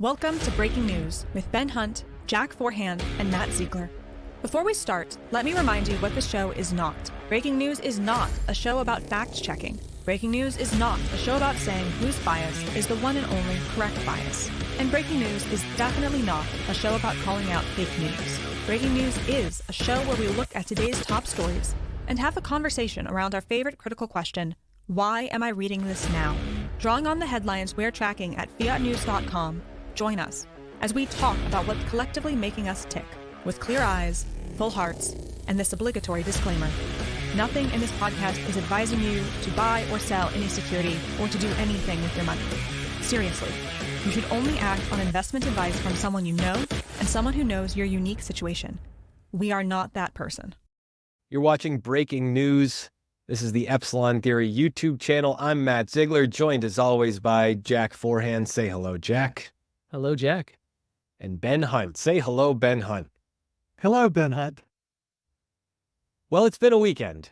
Welcome to Breaking News with Ben Hunt, Jack Forehand, and Matt Ziegler. Before we start, let me remind you what the show is not. Breaking News is not a show about fact-checking. Breaking News is not a show about saying whose bias is the one and only correct bias. And Breaking News is definitely not a show about calling out fake news. Breaking News is a show where we look at today's top stories and have a conversation around our favorite critical question, why am I reading this now? Drawing on the headlines we're tracking at fiatnews.com, join us as we talk about what's collectively making us tick, with clear eyes, full hearts, and this obligatory disclaimer. Nothing in this podcast is advising you to buy or sell any security or to do anything with your money. Seriously, you should only act on investment advice from someone you know and someone who knows your unique situation. We are not that person. You're watching Breaking News. This is the Epsilon Theory YouTube channel. I'm Matt Ziegler, joined as always by Jack Forehand. Say hello, Jack. Hello, Jack. And Ben Hunt. Say hello, Ben Hunt. Hello, Ben Hunt. Well, it's been a weekend.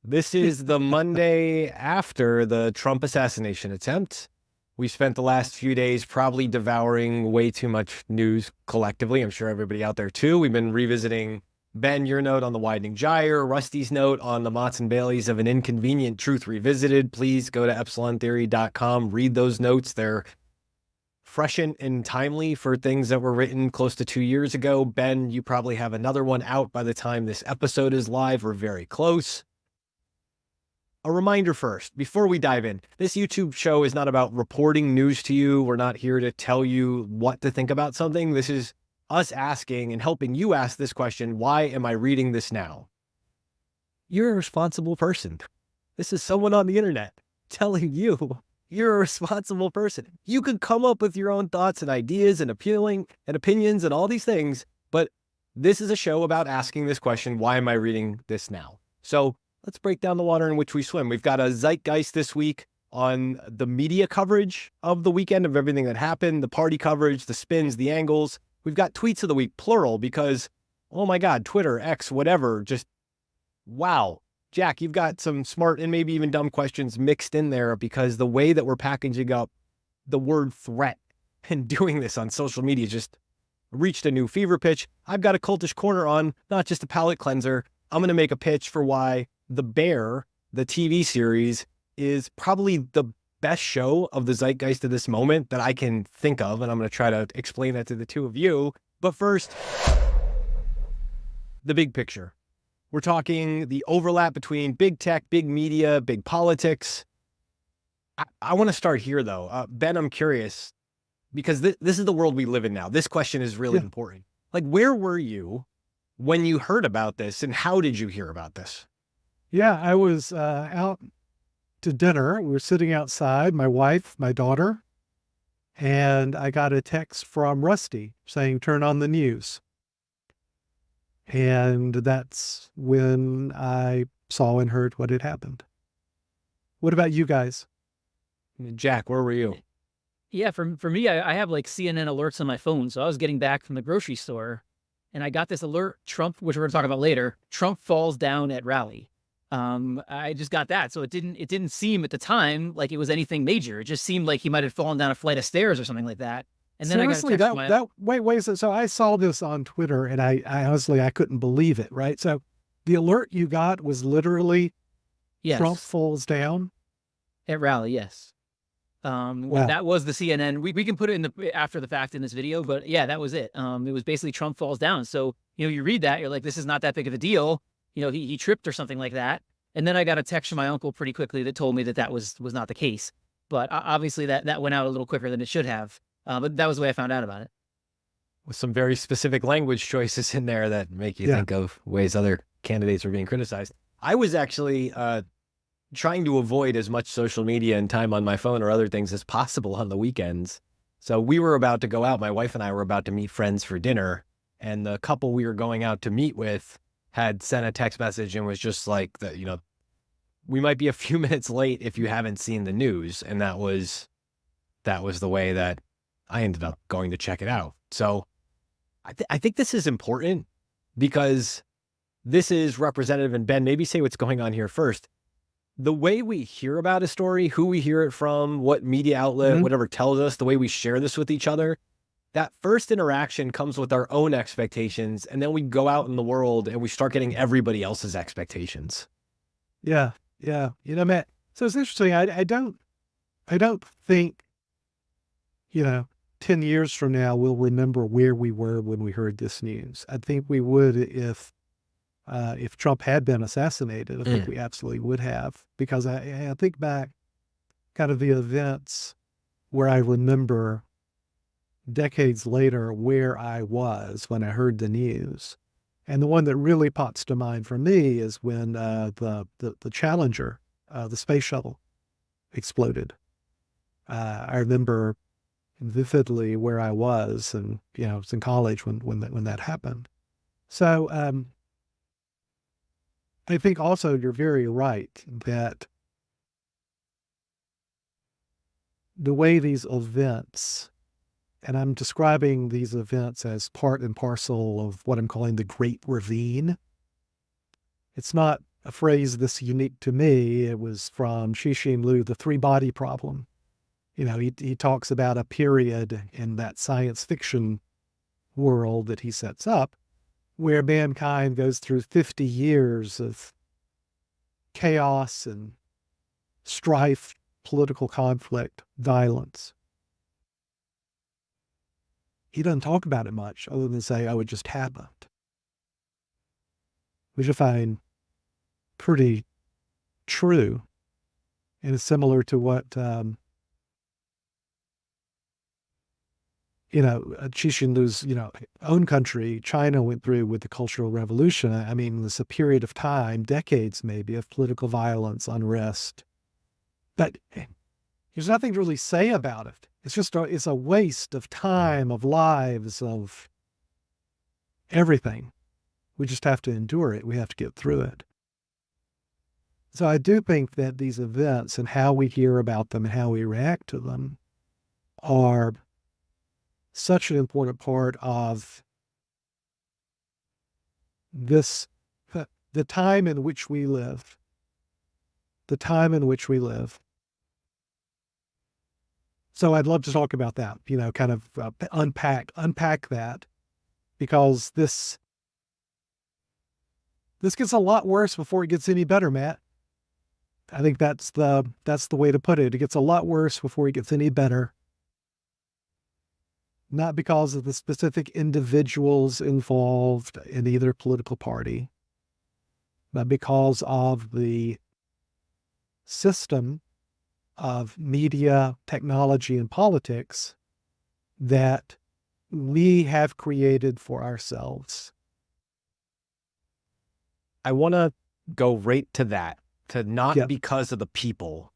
This is the Monday after the Trump assassination attempt. We spent the last few days probably devouring way too much news collectively. I'm sure everybody out there too. We've been revisiting, Ben, your note on the widening gyre, Rusty's note on the Mott's and Baileys of an inconvenient truth revisited. Please go to epsilontheory.com, read those notes. They're fresh and timely for things that were written close to 2 years ago. Ben, you probably have another one out by the time this episode is live or very close. A reminder first, before we dive in, this YouTube show is not about reporting news to you. We're not here to tell you what to think about something. This is us asking and helping you ask this question, why am I reading this now? You're a responsible person. This is someone on the internet telling you you're a responsible person. You can come up with your own thoughts and ideas and opinions and all these things, but this is a show about asking this question, why am I reading this now? So let's break down the water in which we swim. We've got a Zeitgeist this week on the media coverage of the weekend of everything that happened, the party coverage, the spins, the angles. We've got tweets of the week, plural, because, oh my God, Twitter, X, whatever, just wow. Jack, you've got some smart and maybe even dumb questions mixed in there because the way that we're packaging up the word threat and doing this on social media just reached a new fever pitch. I've got a Cultish corner on, not just a palate cleanser. I'm going to make a pitch for why The Bear, the TV series, is probably the best show of the Zeitgeist of this moment that I can think of, and I'm going to try to explain that to the two of you. But first, the big picture. We're talking the overlap between big tech, big media, big politics. I want to start here, though. Ben, I'm curious, because this is the world we live in now. This question is really important. Like, where were you when you heard about this, and how did you hear about this? Yeah, I was out to dinner. We were sitting outside, my wife, my daughter, and I got a text from Rusty saying, turn on the news. And that's when I saw and heard what had happened. What about you guys? Jack, where were you? Yeah, for me, I have like CNN alerts on my phone. So I was getting back from the grocery store and I got this alert, Trump, which we're going to talk about later, Trump falls down at rally. I just got that. So it didn't seem at the time like it was anything major. It just seemed like he might have fallen down a flight of stairs or something like that. And then seriously, I got a text wait. So I saw this on Twitter, and I honestly I couldn't believe it. Right, so the alert you got was literally, yes, Trump falls down at rally. Yes, wow. That was the CNN. We can put it in the after the fact in this video, but yeah, that was it. It was basically Trump falls down. So you read that, you're like, this is not that big of a deal. He tripped or something like that. And then I got a text from my uncle pretty quickly that told me that was not the case. But obviously that went out a little quicker than it should have. But that was the way I found out about it. With some very specific language choices in there that make you think of ways other candidates are being criticized. I was actually trying to avoid as much social media and time on my phone or other things as possible on the weekends. So we were about to go out. My wife and I were about to meet friends for dinner. And the couple we were going out to meet with had sent a text message and was just like, we might be a few minutes late if you haven't seen the news. And that was the way that I ended up going to check it out. So I think this is important because this is representative. And Ben, maybe say what's going on here first. The way we hear about a story, who we hear it from, what media outlet, whatever tells us, the way we share this with each other, that first interaction comes with our own expectations, and then we go out in the world and we start getting everybody else's expectations. Yeah. Yeah. Matt, so it's interesting. I don't think, 10 years from now, we'll remember where we were when we heard this news. I think we would if Trump had been assassinated. I think we absolutely would have, because I think back kind of the events where I remember decades later where I was when I heard the news. And the one that really pops to mind for me is when the Challenger, the space shuttle, exploded. I remember vividly where I was, and I was in college when that happened. So I think also you're very right that the way these events, and I'm describing these events as part and parcel of what I'm calling the Great Ravine. It's not a phrase that's unique to me. It was from Cixin Liu, The Three-Body Problem. He talks about a period in that science fiction world that he sets up where mankind goes through 50 years of chaos and strife, political conflict, violence. He doesn't talk about it much other than say, oh, it just happened, which I find pretty true. And it's similar to what, Cixin Liu's, own country, China, went through with the Cultural Revolution. I mean, it's a period of time, decades maybe, of political violence, unrest. But there's nothing to really say about it. It's just it's a waste of time, of lives, of everything. We just have to endure it. We have to get through it. So I do think that these events and how we hear about them and how we react to them are such an important part of this, the time in which we live. The time in which we live. So I'd love to talk about that, kind of unpack that, because this gets a lot worse before it gets any better, Matt. I think that's the way to put it. It gets a lot worse before it gets any better. Not because of the specific individuals involved in either political party, but because of the system of media, technology, and politics that we have created for ourselves. I want to go right to that, to not Yeah. because of the people,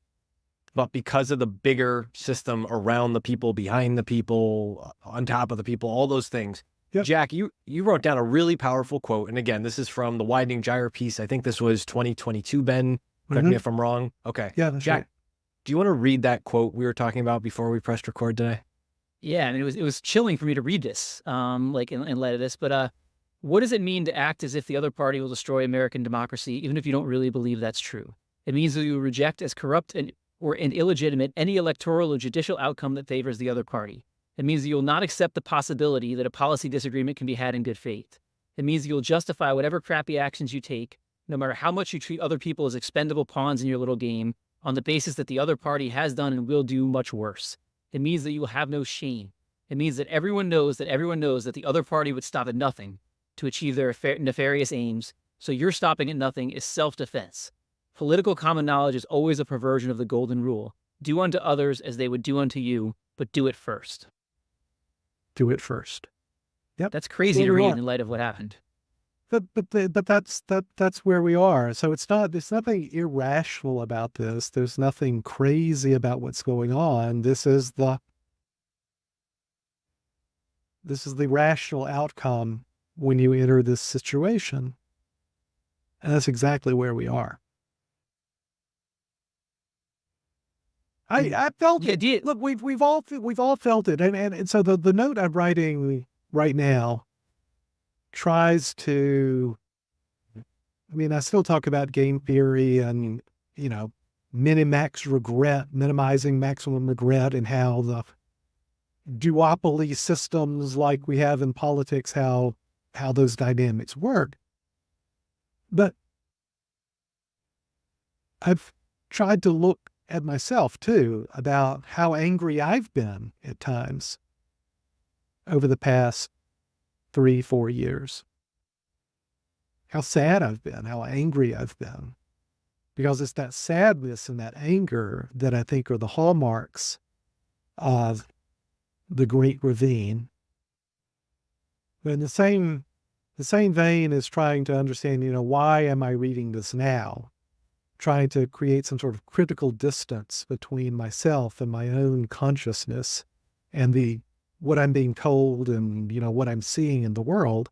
but because of the bigger system around the people, behind the people, on top of the people, all those things. Yep. Jack, you wrote down a really powerful quote. And again, this is from the Widening Gyre piece. I think this was 2022, Ben. Correct me if I'm wrong. Okay. Yeah, that's Jack, right. do you want to read that quote we were talking about before we pressed record today? Yeah, I mean, it was chilling for me to read this, like in light of this. But what does it mean to act as if the other party will destroy American democracy, even if you don't really believe that's true? It means that you reject as corrupt and illegitimate any electoral or judicial outcome that favors the other party. It means that you'll not accept the possibility that a policy disagreement can be had in good faith. It means that you'll justify whatever crappy actions you take, no matter how much you treat other people as expendable pawns in your little game, on the basis that the other party has done and will do much worse. It means that you will have no shame. It means that everyone knows that the other party would stop at nothing to achieve their nefarious aims, so your stopping at nothing is self-defense. Political common knowledge is always a perversion of the golden rule. Do unto others as they would do unto you, but do it first. Do it first. Yep. That's crazy to read in light of what happened. But that's where we are. So there's nothing irrational about this. There's nothing crazy about what's going on. This is the rational outcome when you enter this situation. And that's exactly where we are. I felt it. Look, we've all felt it. And so the note I'm writing right now tries to, I mean, I still talk about game theory and, minimizing maximum regret, and how duopoly systems like we have in politics, how those dynamics work. But I've tried to look at myself too, about how angry I've been at times over the past 3-4 years. How sad I've been, how angry I've been. Because it's that sadness and that anger that I think are the hallmarks of the Great Ravine. But in the same vein as trying to understand, why am I reading this now? Trying to create some sort of critical distance between myself and my own consciousness and what I'm being told and, what I'm seeing in the world.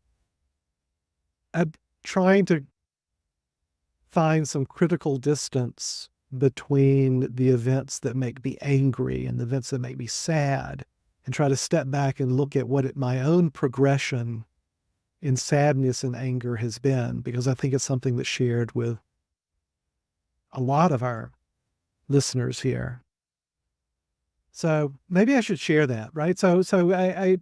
I'm trying to find some critical distance between the events that make me angry and the events that make me sad, and try to step back and look at what my own progression in sadness and anger has been, because I think it's something that's shared with a lot of our listeners here. So maybe I should share that, right? So I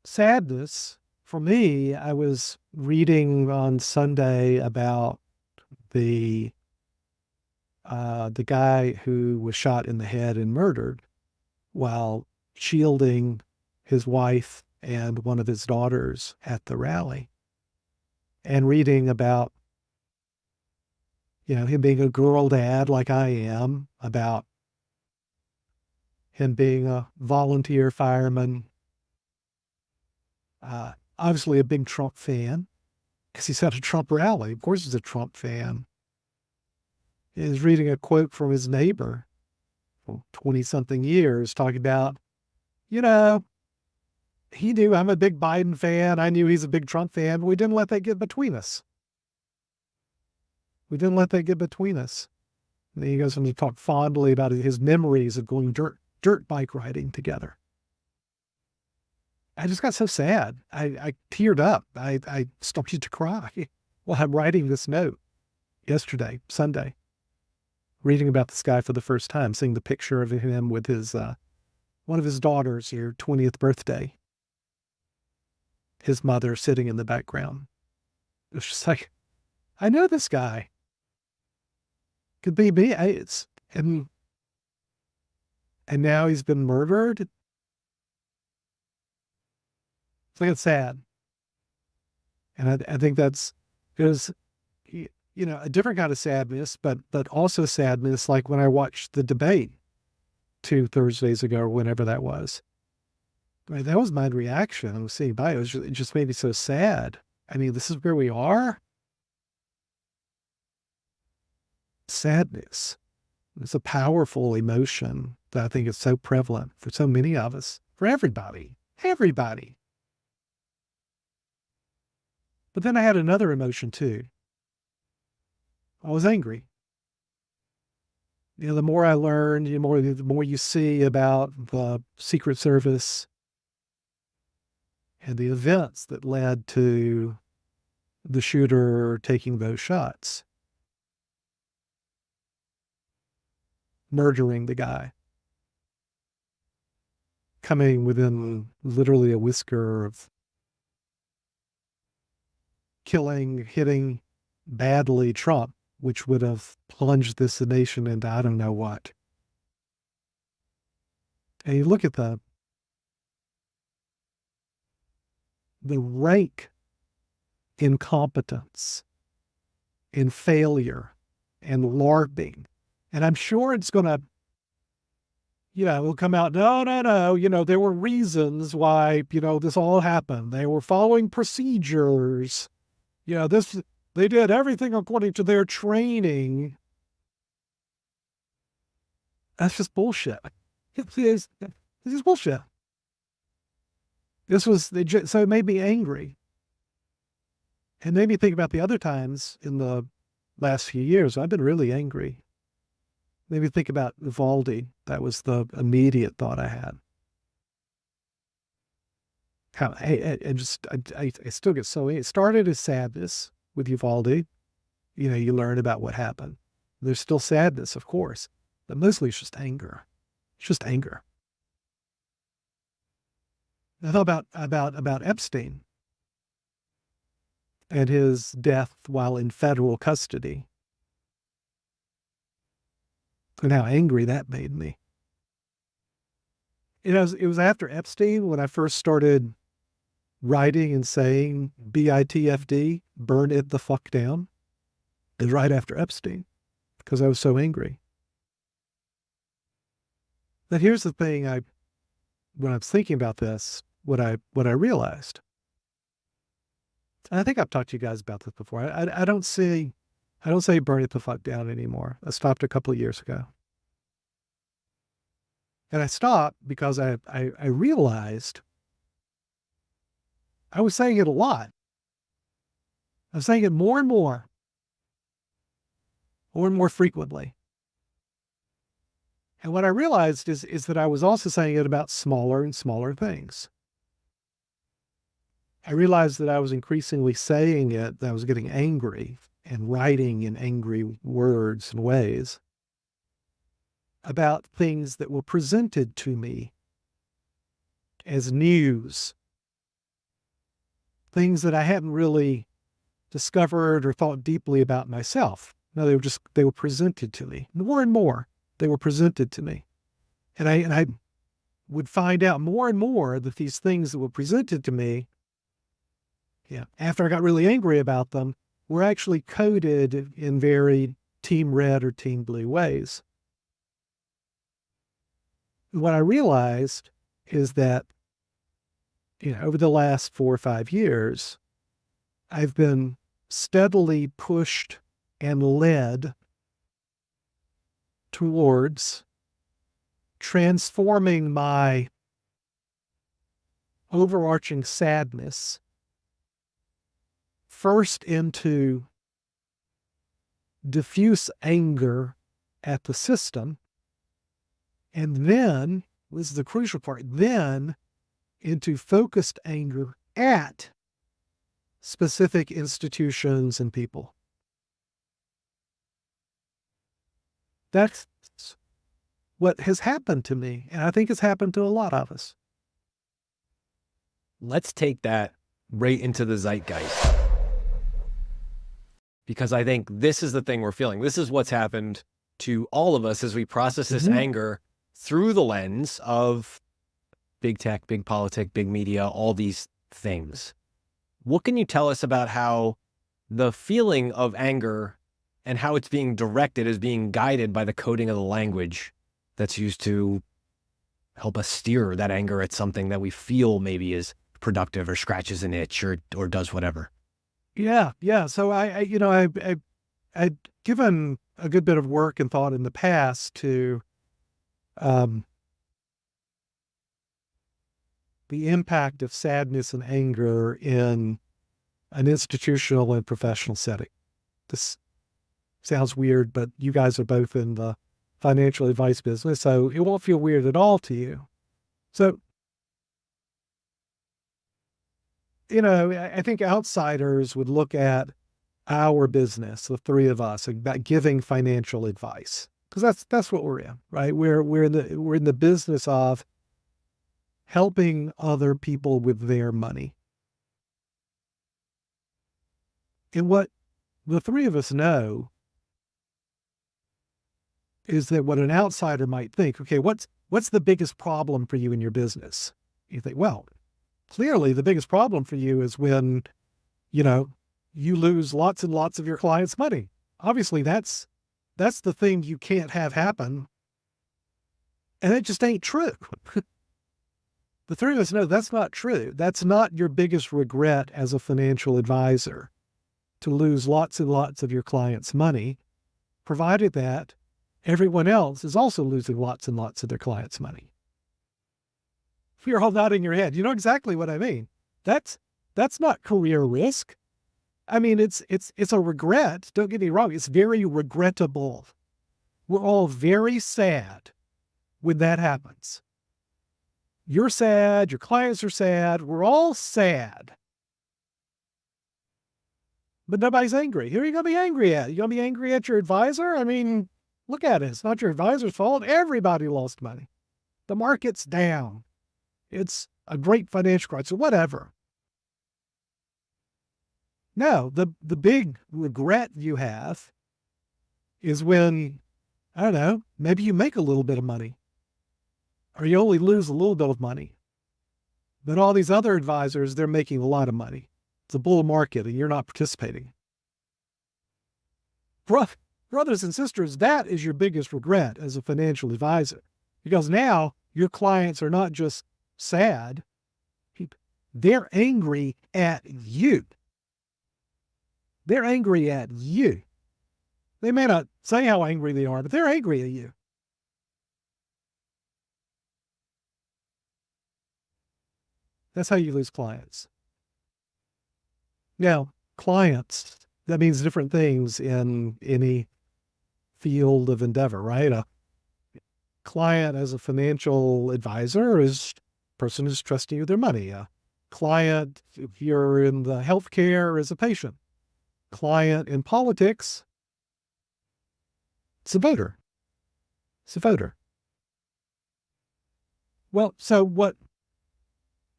sadness for me, I was reading on Sunday about the guy who was shot in the head and murdered while shielding his wife and one of his daughters at the rally, and reading about, him being a girl dad like I am, about him being a volunteer fireman, obviously a big Trump fan because he's at a Trump rally. Of course he's a Trump fan. He's reading a quote from his neighbor from 20-something years talking about, he knew I'm a big Biden fan. I knew he's a big Trump fan, but we didn't let that get between us. We didn't let that get between us. And then he goes on to talk fondly about his memories of going dirt bike riding together. I just got so sad. I teared up. I started to cry while I'm writing this note yesterday, Sunday, reading about this guy for the first time, seeing the picture of him with his one of his daughters here, 20th birthday. His mother sitting in the background. It was just like, I know this guy. Could be me. And now he's been murdered. It's like, it's sad. And I think that's because, a different kind of sadness, but also sadness, like when I watched the debate 2 Thursdays ago or whenever that was. Right, that was my reaction. I was seeing by it. It just made me so sad. I mean, this is where we are. Sadness. It's a powerful emotion that I think is so prevalent for so many of us, for everybody. Everybody. But then I had another emotion too. I was angry. The more I learned, the more you see about the Secret Service and the events that led to the shooter taking those shots, murdering the guy, coming within literally a whisker of hitting badly Trump, which would have plunged this nation into I don't know what. And you look at the rank incompetence and failure and LARPing. And I'm sure it's going to, it'll come out, no, there were reasons why, this all happened. They were following procedures. They did everything according to their training. That's just bullshit. This is bullshit. So it made me angry. It made me think about the other times in the last few years. I've been really angry. Made me think about Uvalde. That was the immediate thought I had. I still get so, it started as sadness with Uvalde. You learn about what happened. There's still sadness, of course. but mostly it's just anger. It's just anger. I thought about Epstein and his death while in federal custody, and how angry that made me. It was after Epstein when I first started writing and saying BITFD, burn it the fuck down. It was right after Epstein because I was so angry. But here's the thing, when I was thinking about this, what I realized, and I think I've talked to you guys about this before. I don't say burn it the fuck down anymore. I stopped a couple of years ago. And I stopped because I realized I was saying it a lot. I was saying it more and more frequently. And what I realized is that I was also saying it about smaller and smaller things. I realized that I was increasingly saying it, that I was getting angry and writing in angry words and ways about things that were presented to me as news, things that I hadn't really discovered or thought deeply about myself. No, they were presented to me. More and more, they were presented to me. And I would find out more and more that these things that were presented to me, after I got really angry about them, were actually coded in very team red or team blue ways. What I realized is that, over the last 4 or 5 years, I've been steadily pushed and led towards transforming my overarching sadness first into diffuse anger at the system, and then, this is the crucial part, then into focused anger at specific institutions and people. That's what has happened to me, and I think it's happened to a lot of us. Let's take that right into the zeitgeist. Because I think this is the thing we're feeling. This is what's happened to all of us as we process this anger through the lens of big tech, big politics, big media, all these things. What can you tell us about how the feeling of anger and how it's being directed is being guided by the coding of the language that's used to help us steer that anger at something that we feel maybe is productive or scratches an itch or does whatever? Yeah. So I'd given a good bit of work and thought in the past to the impact of sadness and anger in an institutional and professional setting. This sounds weird, but you guys are both in the financial advice business, so it won't feel weird at all to you. So, I think outsiders would look at our business, the three of us, about giving financial advice, because that's what we're in, right? We're in the business of helping other people with their money. And what the three of us know is that what an outsider might think, okay, what's the biggest problem for you in your business? You think, well, clearly the biggest problem for you is when, you lose lots and lots of your clients' money. Obviously, that's the thing you can't have happen. And it just ain't true. The three of us know that's not true. That's not your biggest regret as a financial advisor, to lose lots and lots of your clients' money, provided that everyone else is also losing lots and lots of their clients' money. You're all nodding your head. You know exactly what I mean. That's not career risk. I mean, it's a regret. Don't get me wrong. It's very regrettable. We're all very sad when that happens. You're sad. Your clients are sad. We're all sad. But nobody's angry. Who are you going to be angry at? You going to be angry at your advisor? I mean, Look at it. It's not your advisor's fault. Everybody lost money. The market's down. It's a great financial crisis, or whatever. No, the big regret you have is when, I don't know, maybe you make a little bit of money, or you only lose a little bit of money. But all these other advisors, they're making a lot of money. It's a bull market and you're not participating. Brothers and sisters, that is your biggest regret as a financial advisor, because now your clients are not just sad, they're angry at you. They're angry at you. They may not say how angry they are, but they're angry at you. That's how you lose clients. Now, clients, that means different things in any field of endeavor, right? A client as a financial advisor is a person who's trusting you with their money. A client, if you're in the healthcare, is a patient. Client in politics, it's a voter. It's a voter. Well, so what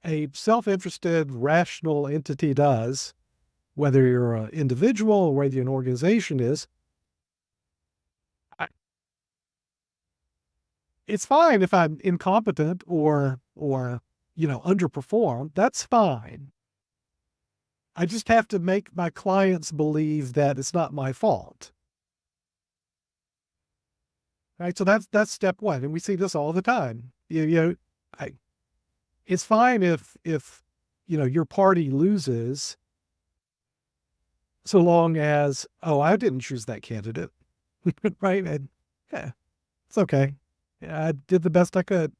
a self-interested, rational entity does, whether you're an individual or whether you're an organization, is it's fine if I'm incompetent or underperform. That's fine. I just have to make my clients believe that it's not my fault. Right? So that's step one. And we see this all the time. It's fine if your party loses, so long as, I didn't choose that candidate. Right? And yeah, it's okay. Yeah, I did the best I could.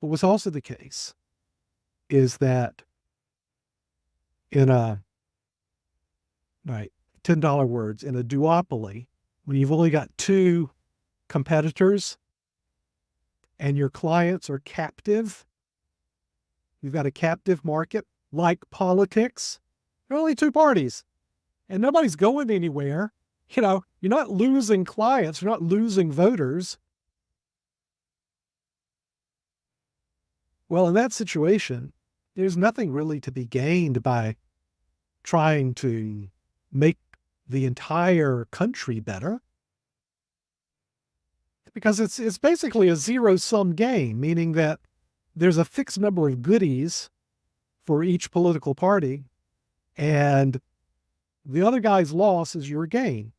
But what's also the case is that in $10 words, in a duopoly, when you've only got two competitors and your clients are captive, you've got a captive market like politics, there are only two parties and nobody's going anywhere. You're not losing clients, you're not losing voters. Well, in that situation, there's nothing really to be gained by trying to make the entire country better, because it's basically a zero-sum game, meaning that there's a fixed number of goodies for each political party, and the other guy's loss is your gain.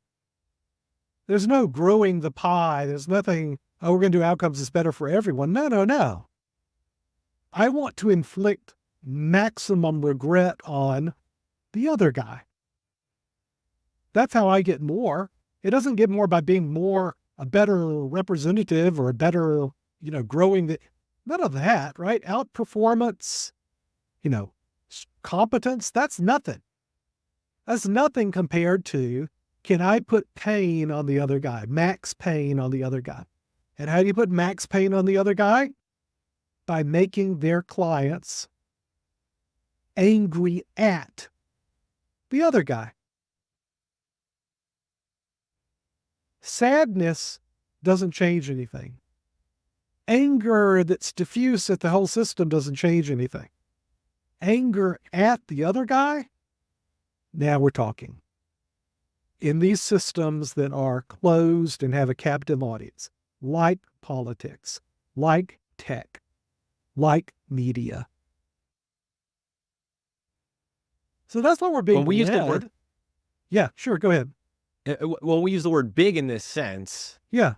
There's no growing the pie. There's nothing, we're going to do outcomes that's better for everyone. No. I want to inflict maximum regret on the other guy. That's how I get more. It doesn't get more by being a better representative or a better, growing none of that, right? Outperformance, competence, that's nothing. That's nothing compared to, can I put pain on the other guy, max pain on the other guy? And how do you put max pain on the other guy? By making their clients angry at the other guy. Sadness doesn't change anything. Anger that's diffuse at the whole system doesn't change anything. Anger at the other guy, now we're talking. In these systems that are closed and have a captive audience, like politics, like tech, like media. So that's what we're being When we use the led. word, Yeah, sure, go ahead. when we use the word big in this sense, Yeah.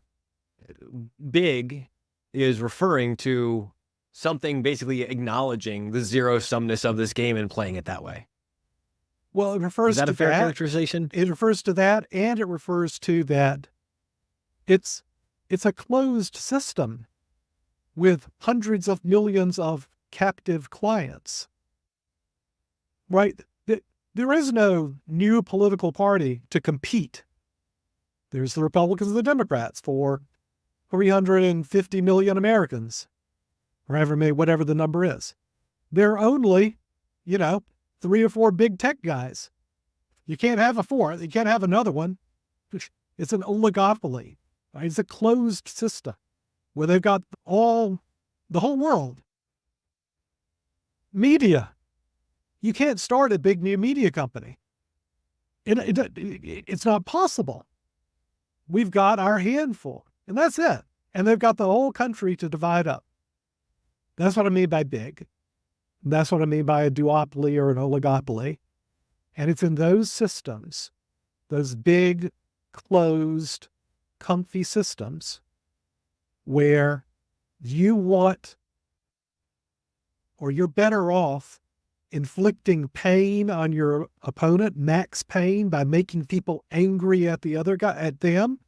big is referring to something basically acknowledging the zero-sumness of this game and playing it that way. Well, it refers Is that to a fair that. characterization? It refers to that, and it refers to that it's a closed system with hundreds of millions of captive clients, right? There is no new political party to compete. There's the Republicans and the Democrats for 350 million Americans, or whatever the number is. There are only, 3 or 4 big tech guys. You can't have a fourth. You can't have another one. It's an oligopoly. Right? It's a closed system where they've got the whole world. Media. You can't start a big new media company. It's not possible. We've got our handful, and that's it. And they've got the whole country to divide up. That's what I mean by big. That's what I mean by a duopoly or an oligopoly. And it's in those systems, those big, closed, comfy systems, where you want, or you're better off inflicting pain on your opponent, max pain, by making people angry at the other guy, at them,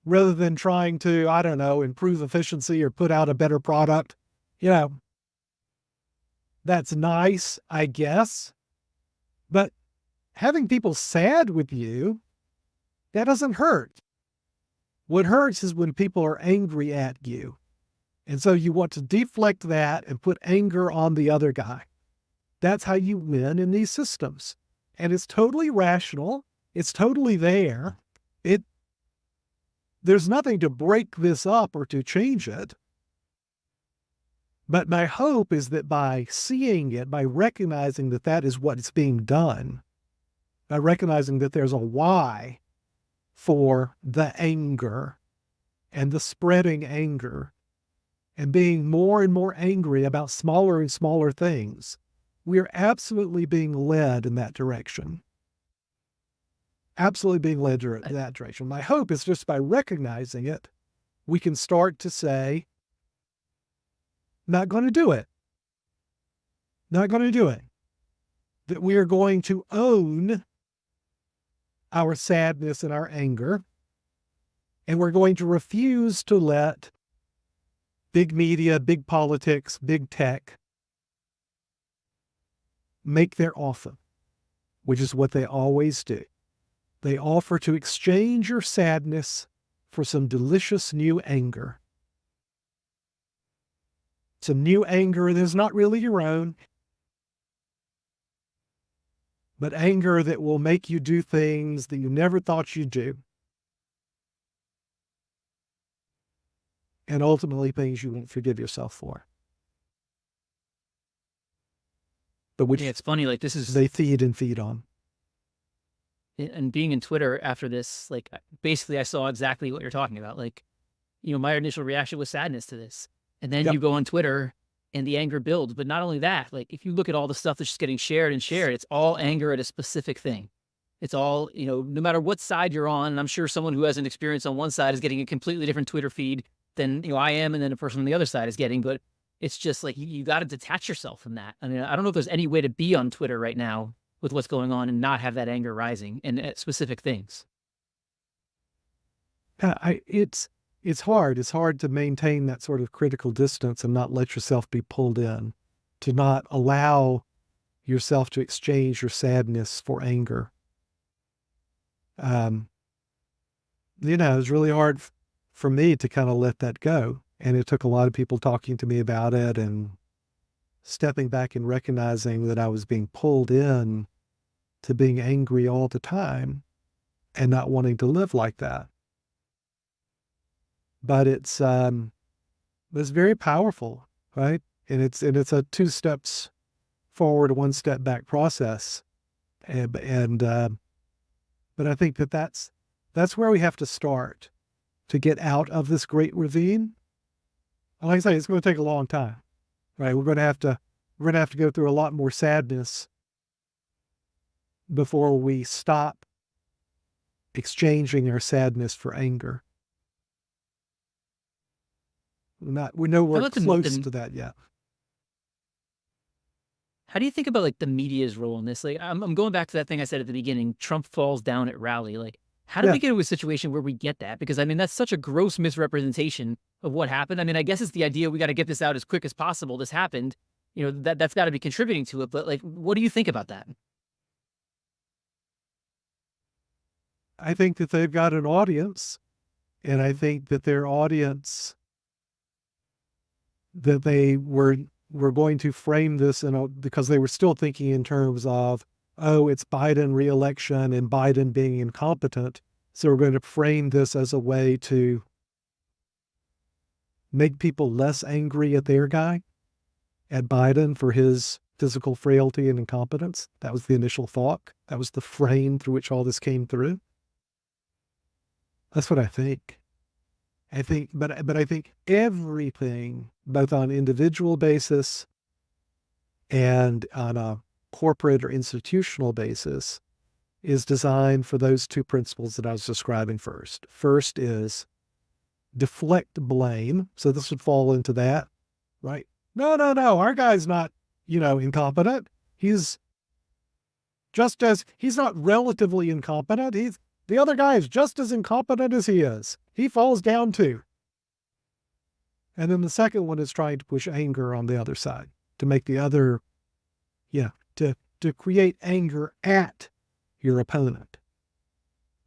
rather than trying to, I don't know, improve efficiency or put out a better product. You know, that's nice, I guess. But having people sad with you, that doesn't hurt. What hurts is when people are angry at you. And so you want to deflect that and put anger on the other guy. That's how you win in these systems. And it's totally rational. It's totally there. There's nothing to break this up or to change it. But my hope is that by seeing it, by recognizing that that is what is being done, by recognizing that there's a why for the anger and the spreading anger and being more and more angry about smaller and smaller things, we are absolutely being led in that direction. Absolutely being led in that direction. My hope is just by recognizing it, we can start to say, not going to do it. Not going to do it. That we are going to own our sadness and our anger, and we're going to refuse to let big media, big politics, big tech make their offer, which is what they always do. They offer to exchange your sadness for some delicious new anger. Some new anger that is not really your own, but anger that will make you do things that you never thought you'd do. And ultimately things you won't forgive yourself for. But which it's funny, like this is, they feed and feed on. and being in Twitter after this, like basically I saw exactly what you're talking about. Like, my initial reaction was sadness to this. And then you go on Twitter and the anger builds. But not only that, like if you look at all the stuff that's just getting shared, it's all anger at a specific thing. It's all, no matter what side you're on, and I'm sure someone who has an experience on one side is getting a completely different Twitter feed than, I am, and then a person on the other side is getting. But it's just like, you got to detach yourself from that. I mean, I don't know if there's any way to be on Twitter right now with what's going on and not have that anger rising and at specific things. It's hard. It's hard to maintain that sort of critical distance and not let yourself be pulled in, to not allow yourself to exchange your sadness for anger. It's really hard for me to kind of let that go. And it took a lot of people talking to me about it and stepping back and recognizing that I was being pulled in to being angry all the time and not wanting to live like that. But it's very powerful, right? And it's a 2 steps forward, 1 step back process. But I think that's where we have to start to get out of this great ravine. And like I say, it's going to take a long time, right? We're going to have to go through a lot more sadness before we stop exchanging our sadness for anger. We're nowhere close to that yet. How do you think about like the media's role in this? Like, I'm going back to that thing I said at the beginning. Trump falls down at rally. Like, how do we get to a situation where we get that? Because I mean, that's such a gross misrepresentation of what happened. I mean, I guess it's the idea we got to get this out as quick as possible. This happened. That's got to be contributing to it. But like, what do you think about that? I think that they've got an audience, and I think that their audience, that they were going to frame this because they were still thinking in terms of oh, it's Biden re-election and Biden being incompetent, so we're going to frame this as a way to make people less angry at their guy, at Biden for his physical frailty and incompetence. That was the initial thought. That was the frame through which all this came through. That's what I think. But I think everything, both on an individual basis and on a corporate or institutional basis, is designed for those two principles that I was describing first. First is deflect blame. So this would fall into that, right? No, our guy's not, incompetent. He's not relatively incompetent. The other guy is just as incompetent as he is. He falls down too. And then the second one is trying to push anger on the other side, to make the other, to create anger at your opponent.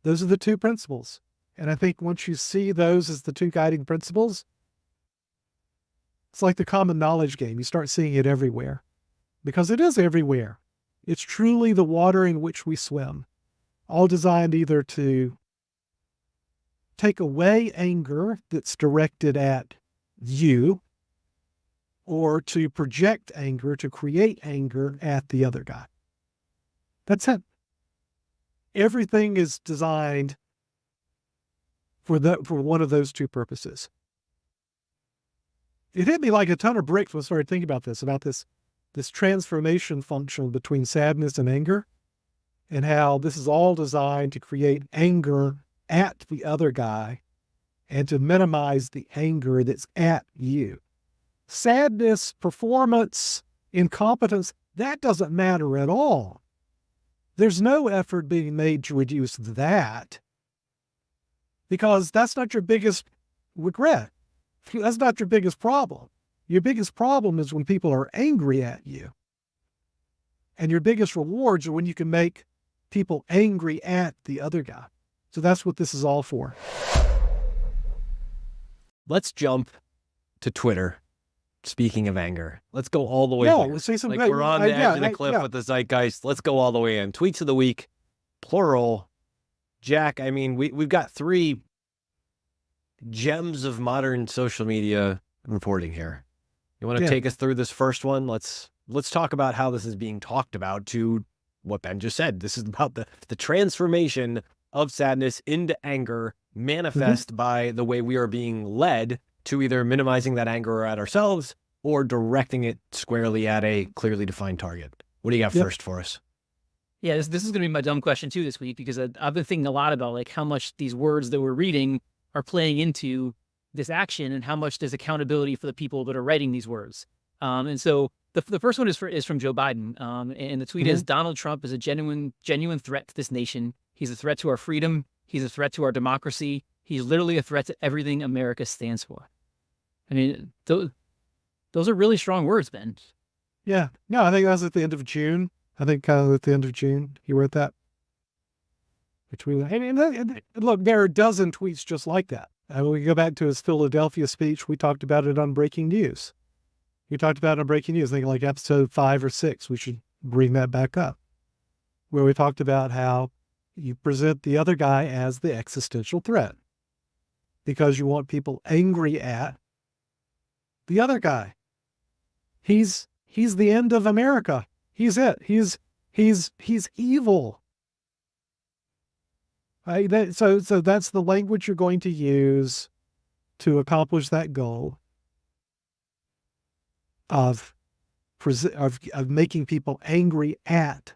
Those are the two principles. And I think once you see those as the two guiding principles, it's like the common knowledge game. You start seeing it everywhere, because it is everywhere. It's truly the water in which we swim, all designed either to take away anger that's directed at you, or to project anger, to create anger at the other guy. That's it. Everything is designed for one of those two purposes. It hit me like a ton of bricks when I started thinking about this transformation function between sadness and anger, and how this is all designed to create anger at the other guy and to minimize the anger that's at you. Sadness, performance, incompetence, that doesn't matter at all. There's no effort being made to reduce that, because that's not your biggest regret. That's not your biggest problem. Your biggest problem is when people are angry at you. And your biggest rewards are when you can make people angry at the other guy. So that's what this is all for. Let's jump to Twitter. Speaking of anger, let's go all the way Yeah, there. let's say some. Like we're on the edge of the cliff with the Zeitgeist. Let's go all the way in. Tweets of the week, plural. Jack, I mean, we've got three gems of modern social media reporting here. You want to take us through this first one? Let's talk about how this is being talked about, to what Ben just said. This is about the transformation of sadness into anger, manifest by the way we are being led to either minimizing that anger at ourselves or directing it squarely at a clearly defined target. What do you got first for us? Yeah, this is going to be my dumb question too this week, because I've been thinking a lot about like how much these words that we're reading are playing into this action, and how much there's accountability for the people that are writing these words. And so the first one is from Joe Biden, and the tweet is, Donald Trump is a genuine threat to this nation. He's a threat to our freedom. He's a threat to our democracy. He's literally a threat to everything America stands for. I mean, those are really strong words, Ben. Yeah. No, I think that was at the end of June. I think kind of at the end of June, he wrote that. And look, there are a dozen tweets just like that. And when we go back to his Philadelphia speech, we talked about it on Breaking News. We talked about it on Breaking News, I think like episode 5 or 6. We should bring that back up, where we talked about how you present the other guy as the existential threat because you want people angry at the other guy. He's the end of America. He's it. He's evil. So that's the language you're going to use to accomplish that goal of making people angry at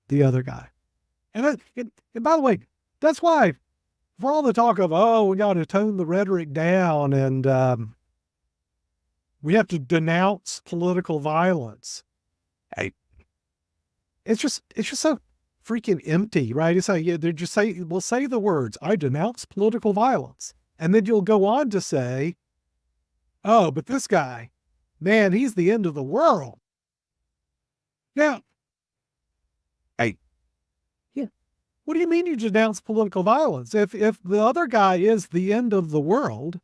the other guy. And by the way, that's why, for all the talk of, we got to tone the rhetoric down and we have to denounce political violence. It's just so freaking empty, right? It's like they're just we'll say the words, I denounce political violence. And then you'll go on to say, oh, but this guy, man, he's the end of the world. Now, what do you mean you denounce political violence? If the other guy is the end of the world,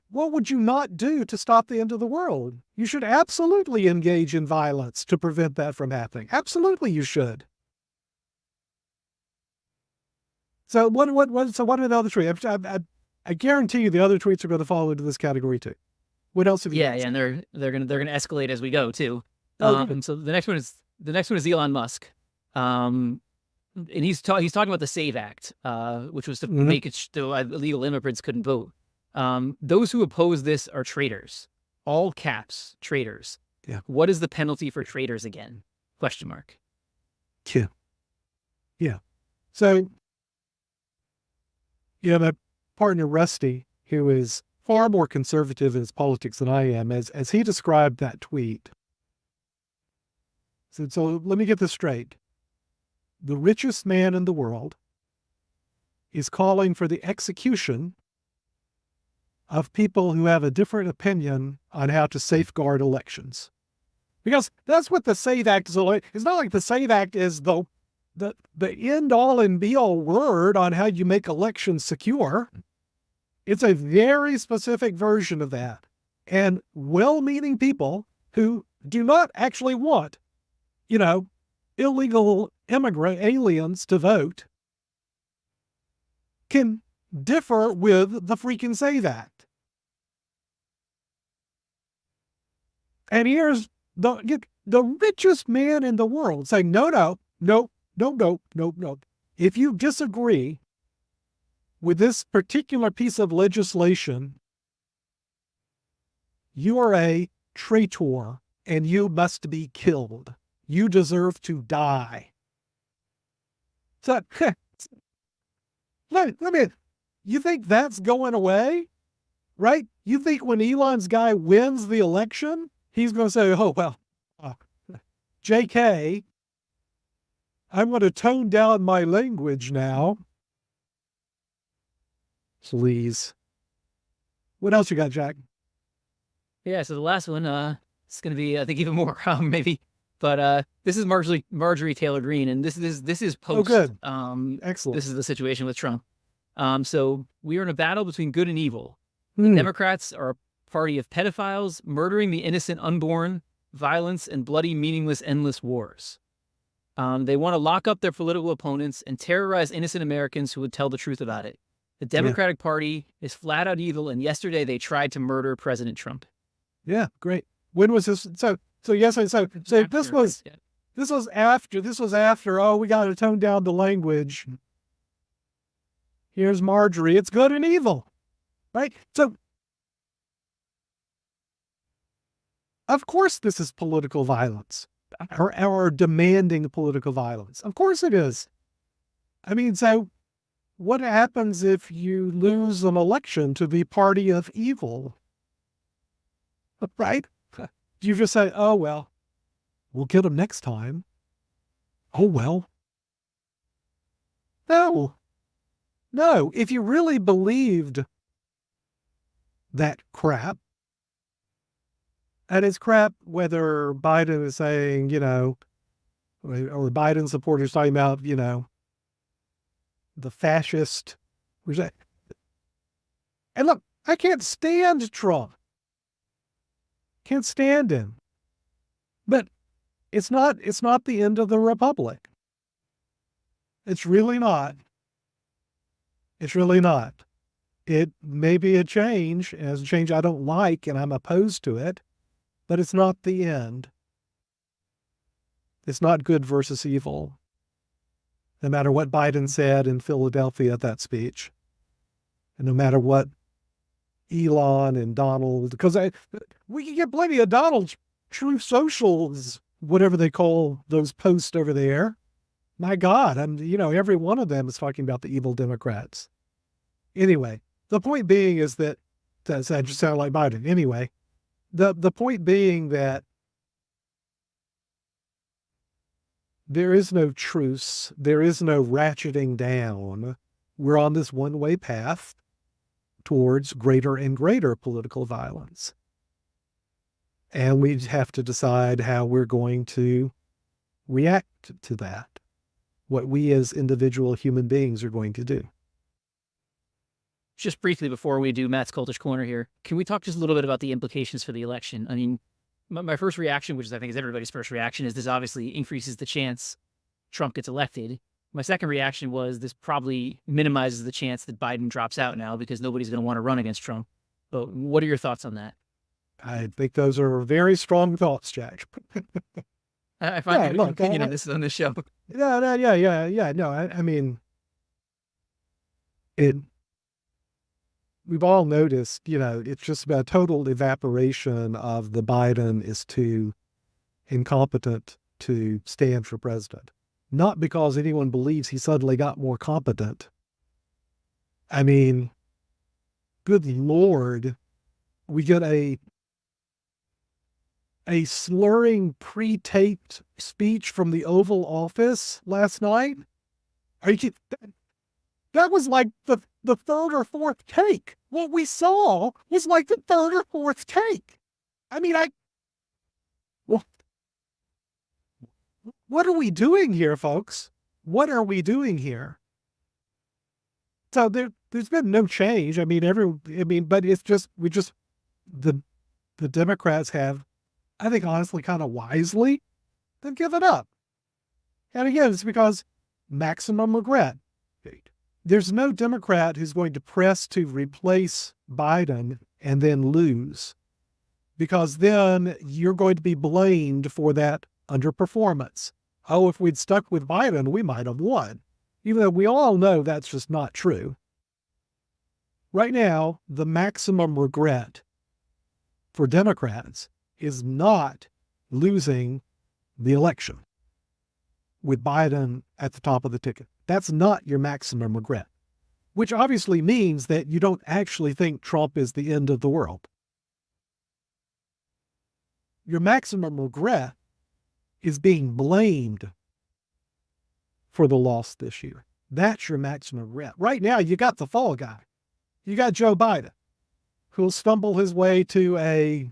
what would you not do to stop the end of the world? You should absolutely engage in violence to prevent that from happening. Absolutely, you should. So what are the other tweets? I guarantee you the other tweets are going to fall into this category too. What else have you? Yeah, and they're gonna escalate as we go too. Good. So the next one is Elon Musk. And he's talking about the SAVE Act, which was to make it so illegal immigrants couldn't vote. Those who oppose this are traitors. All caps, traitors. Yeah. What is the penalty for traitors again? Question mark. Yeah. So, my partner Rusty, who is far more conservative in his politics than I am, as he described that tweet. So let me get this straight. The richest man in the world is calling for the execution of people who have a different opinion on how to safeguard elections. Because that's what the SAVE Act is. It's not like the SAVE Act is the end-all and be-all word on how you make elections secure. It's a very specific version of that. And well-meaning people who do not actually want, illegal immigrant aliens to vote can differ with the freaking SAVE Act. And here's the richest man in the world saying, no. If you disagree with this particular piece of legislation, you are a traitor and you must be killed. You deserve to die. So, you think that's going away? Right? You think when Elon's guy wins the election, he's going to say, oh, well, JK, I'm going to tone down my language now. Please. What else you got, Jack? Yeah, so the last one, it's going to be, I think, even more maybe. But this is Marjorie Taylor Greene, and this is post. Oh, good. Excellent. This is the situation with Trump. So we are in a battle between good and evil. The Democrats are a party of pedophiles, murdering the innocent unborn, violence, and bloody, meaningless, endless wars. They want to lock up their political opponents and terrorize innocent Americans who would tell the truth about it. The Democratic Party is flat out evil, and yesterday they tried to murder President Trump. Yeah, great. When was this? So this was after. Oh, we got to tone down the language. Here's Marjorie. It's good and evil, right? So, of course, this is political violence, or demanding political violence. Of course, it is. I mean, so what happens if you lose an election to the party of evil? Right? You just say, oh, well, we'll get them next time. Oh, well. No. If you really believed that crap, and it's crap whether Biden is saying, or Biden supporters talking about, the fascist. And look, I can't stand Trump. Can't stand him. But it's not the end of the republic. It's really not. It's really not. It may be a change, and it's a change I don't like, and I'm opposed to it, but it's not the end. It's not good versus evil. No matter what Biden said in Philadelphia at that speech, and no matter what Elon and Donald, because we can get plenty of Donald's true socials, whatever they call those posts over there. My God, every one of them is talking about the evil Democrats. Anyway, the point being is that I just sound like Biden. Anyway, the point being that there is no truce. There is no ratcheting down. We're on this one-way path towards greater and greater political violence. And we have to decide how we're going to react to that, what we as individual human beings are going to do. just briefly before we do Matt's Cultish Corner here, can we talk just a little bit about the implications for the election? I mean, my first reaction, which I think is everybody's first reaction, is this obviously increases the chance Trump gets elected. My second reaction was this probably minimizes the chance that Biden drops out now because nobody's going to want to run against Trump. But what are your thoughts on that? I think those are very strong thoughts, Jack. I find Yeah, your look, opinion on this show. Yeah. No, I mean, we've all noticed, it's just about total evaporation of the Biden is too incompetent to stand for president. Not because anyone believes he suddenly got more competent. I mean, good Lord, we get a slurring pre-taped speech from the Oval Office last night. That was like the third or fourth take. What we saw was like the third or fourth take. I mean, what are we doing here, folks? What are we doing here? So there's been no change. I mean, but it's just, the Democrats have, I think honestly, kind of wisely, they've given up. And again, it's because maximum regret. There's no Democrat who's going to press to replace Biden and then lose, because then you're going to be blamed for that underperformance. Oh, if we'd stuck with Biden, we might have won, even though we all know that's just not true. Right now, the maximum regret for Democrats is not losing the election with Biden at the top of the ticket. That's not your maximum regret, which obviously means that you don't actually think Trump is the end of the world. Your maximum regret is being blamed for the loss this year. That's your maximum regret. Right now, you got the fall guy. You got Joe Biden, who'll stumble his way to and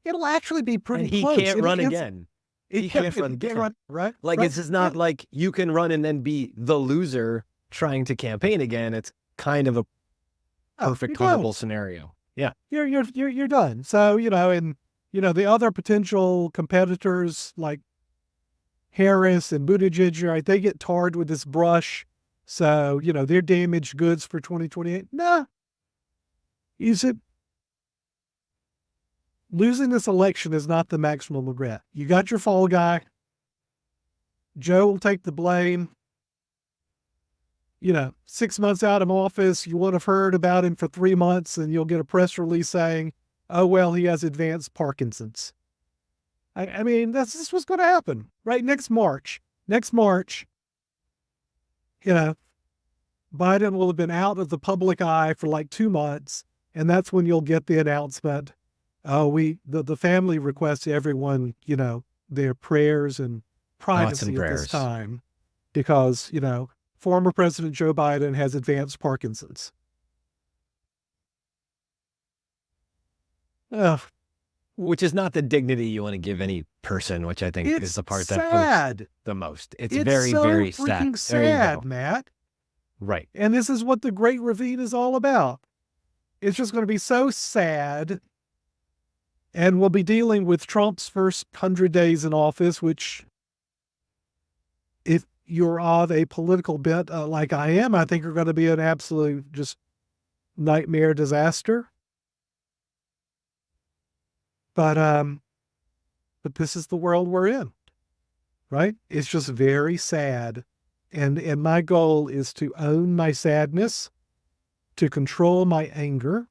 it'll actually be pretty And he close. can't run again. He can't run again. Right? Like, right. this is not like you can run and then be the loser trying to campaign again. It's kind of a perfect, comfortable scenario. Yeah. You're done. So, the other potential competitors like Harris and Buttigieg, right, they get tarred with this brush. So, they're damaged goods for 2028. Nah. Is it? Losing this election is not the maximum regret. You got your fall guy. Joe will take the blame. 6 months out of office, you would have heard about him for 3 months, and you'll get a press release saying, oh, well, he has advanced Parkinson's. I mean, this was going to happen, right? Next March, Biden will have been out of the public eye for like 2 months, and that's when you'll get the announcement. Oh, the family requests everyone, their prayers and privacy at this time, because, former President Joe Biden has advanced Parkinson's. Which is not the dignity you want to give any person, which I think is the part that hurts the most. It's very, so very freaking sad. sad, Matt. Right. And this is what the Great Ravine is all about. It's just going to be so sad. And we'll be dealing with Trump's first 100 days in office, which, if you're of a political bent like I am, I think are going to be an absolute just nightmare disaster. But this is the world we're in, right? It's just very sad. And my goal is to own my sadness, to control my anger,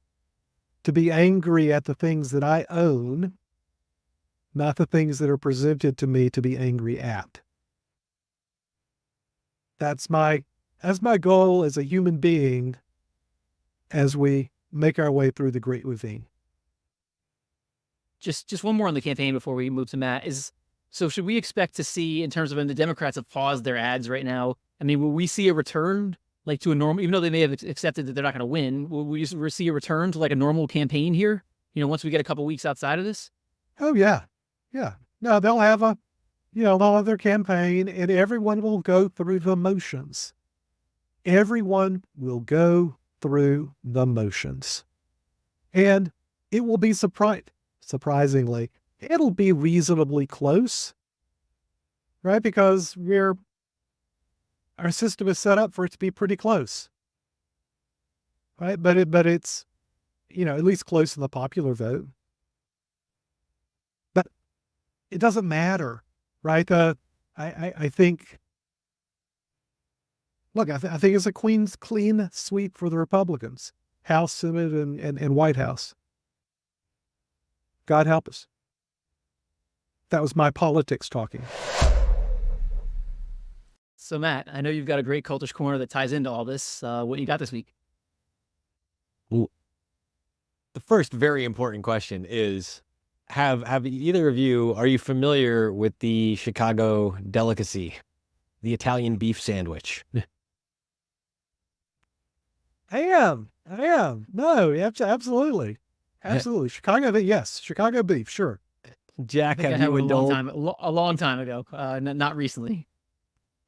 to be angry at the things that I own, not the things that are presented to me to be angry at. That's my goal as a human being as we make our way through the Great Ravine. Just one more on the campaign before we move to Matt so should we expect to see, in terms of when the Democrats have paused their ads right now, I mean, will we see a return like to a normal, even though they may have accepted that they're not going to win, will we see a return to like a normal campaign here? Once we get a couple weeks outside of this? Oh, yeah. Yeah. No, they'll have they'll have their campaign, and everyone will go through the motions. Everyone will go through the motions. And it will be surprisingly, it'll be reasonably close, right? Because our system is set up for it to be pretty close, right? But it's, at least close in the popular vote. But it doesn't matter, right? I think, look, I think it's a clean sweep for the Republicans, House, Senate, and White House. God help us. That was my politics talking. So Matt, I know you've got a great cultish corner that ties into all this. What you got this week? The first very important question is, have either of you, are you familiar with the Chicago delicacy, the Italian beef sandwich? I am. No, absolutely. Absolutely. Chicago, yes. Chicago beef, sure. Jack, I think have I you had one indulged? a long time ago, not recently.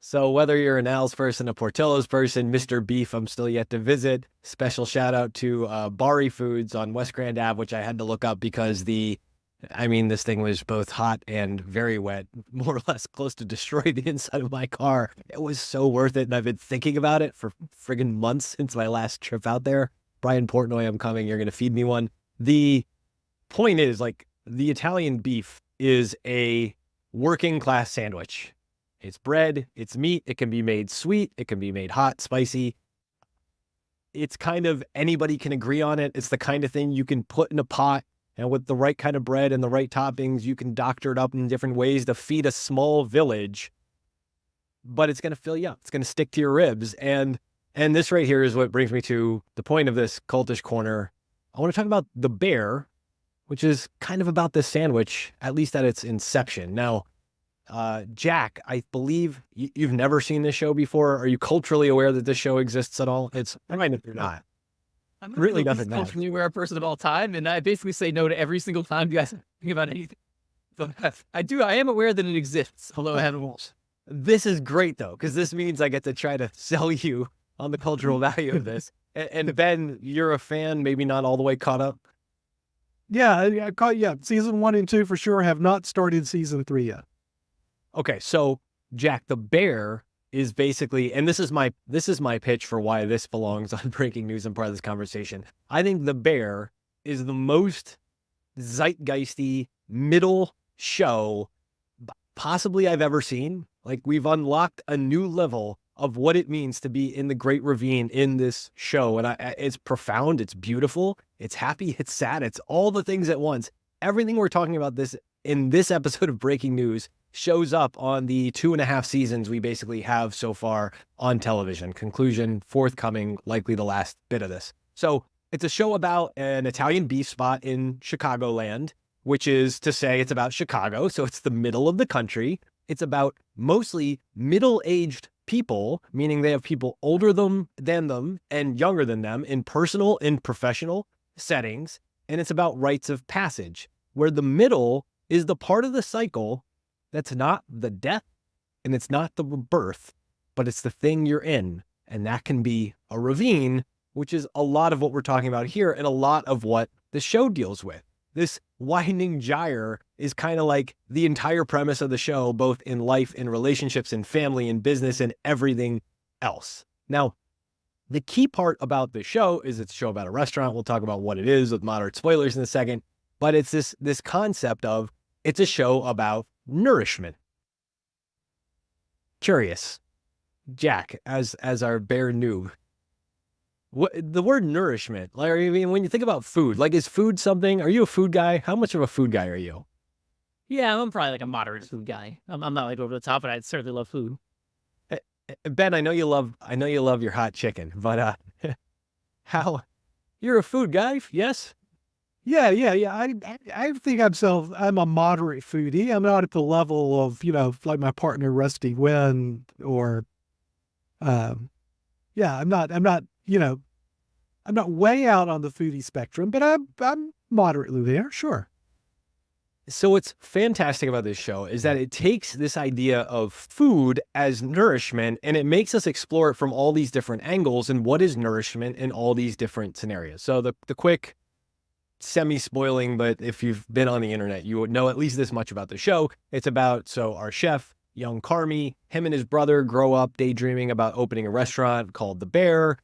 So whether you're an Al's person, a Portillo's person, Mr. Beef, I'm still yet to visit. Special shout out to Bari Foods on West Grand Ave, which I had to look up because this thing was both hot and very wet, more or less close to destroy the inside of my car. It was so worth it, and I've been thinking about it for friggin' months since my last trip out there. Brian Portnoy, I'm coming. You're going to feed me one. The point is, the Italian beef is a working class sandwich. It's bread, it's meat, it can be made sweet, it can be made hot, spicy. It's kind of, anybody can agree on it. It's the kind of thing you can put in a pot, and with the right kind of bread and the right toppings, you can doctor it up in different ways to feed a small village, but it's going to fill you up. It's going to stick to your ribs. And this right here is what brings me to the point of this cultish corner. I want to talk about the bear, which is kind of about this sandwich, at least at its inception. Now, Jack, I believe you've never seen this show before. Are you culturally aware that this show exists at all? It's fine if you're not. I'm Really the doesn't least matter. culturally aware person of all time, and I basically say no to every single time you guys think about anything. But I am aware that it exists, although I haven't. This is great though, because this means I get to try to sell you on the cultural value of this. And Ben, you're a fan, maybe not all the way caught up. Yeah, season 1 and 2 for sure. Have not started season 3 yet. Okay, so Jack, the bear is basically, and this is my pitch for why this belongs on breaking news and part of this conversation. I think the bear is the most zeitgeisty middle show possibly I've ever seen. We've unlocked a new level of what it means to be in the Great Ravine in this show. And it's profound, it's beautiful, it's happy, it's sad, it's all the things at once. Everything we're talking about in this episode of Breaking News shows up on the 2.5 seasons we basically have so far on television. Conclusion forthcoming, likely the last bit of this. So it's a show about an Italian beef spot in Chicagoland, which is to say it's about Chicago. So it's the middle of the country. It's about mostly middle-aged people, meaning they have people older than them and younger than them in personal and professional settings. And it's about rites of passage, where the middle is the part of the cycle that's not the death and it's not the birth, but it's the thing you're in. And that can be a ravine, which is a lot of what we're talking about here and a lot of what the show deals with. This winding gyre is kind of like the entire premise of the show, both in life, in relationships, in family, in business, and everything else. Now, the key part about the show is it's a show about a restaurant. We'll talk about what it is with moderate spoilers in a second. But it's this concept of it's a show about nourishment. Curious, Jack, as our bear noob, what the word nourishment, when you think about food, is food something? Are you a food guy? How much of a food guy are you? Yeah, I'm probably a moderate food guy. I'm not over the top, but I certainly love food. Ben, I know you love your hot chicken, but how you're a food guy? Yes. Yeah. I think I'm a moderate foodie. I'm not at the level of, like my partner Rusty Wynn or, I'm not way out on the foodie spectrum, but I'm moderately there. Sure. So what's fantastic about this show is that it takes this idea of food as nourishment and it makes us explore it from all these different angles and what is nourishment in all these different scenarios. So the quick semi-spoiling, but if you've been on the internet, you would know at least this much about the show. It's about, so our chef, young Carmy, him and his brother grow up daydreaming about opening a restaurant called The Bear.